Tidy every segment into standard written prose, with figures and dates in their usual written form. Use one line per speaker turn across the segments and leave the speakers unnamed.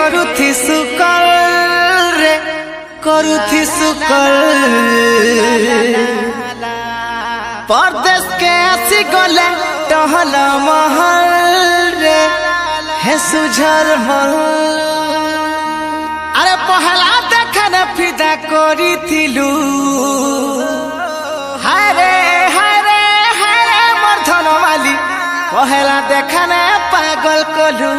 କରୁଥି ସୁକଲ ରେ କରୁଥି ସୁକଲ परदेश के आसी गले टहल महल रे हे सुझर मल अरे पहला देखन फिदा करी थिलु हाय रे मोर धन माली पहला देखन पागल कलू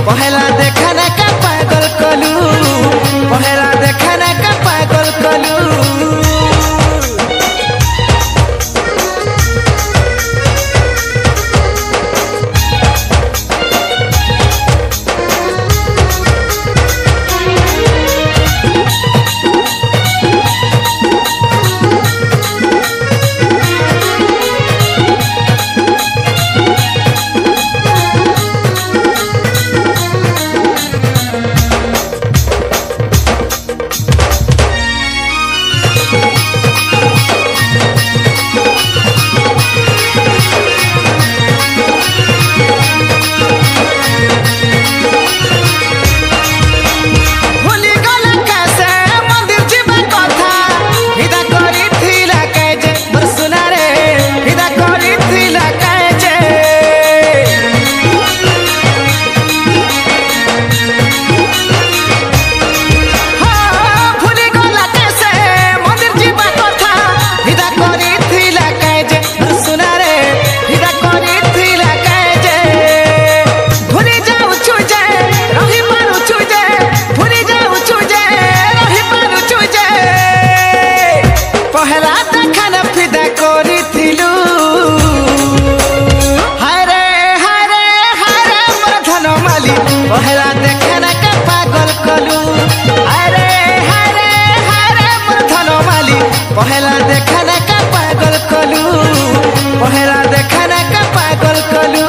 पहला देखना का पागल कलू पहला देखना का पागल कलू पहला देखना का पागल कलू अरे मोर धन माली पहला देखना का पागल कलू पहला देखना का पागल कलू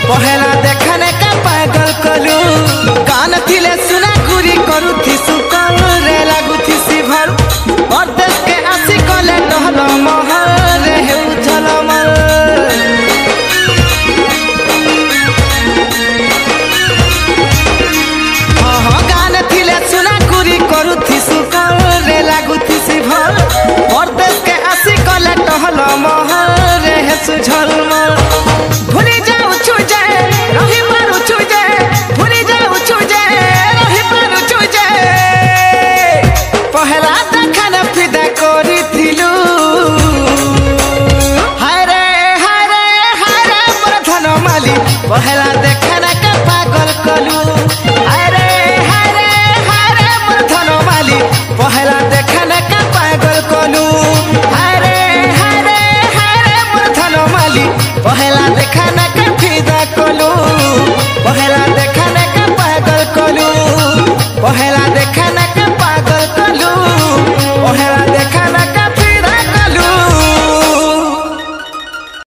पहला देखने का पागल कलू। पहला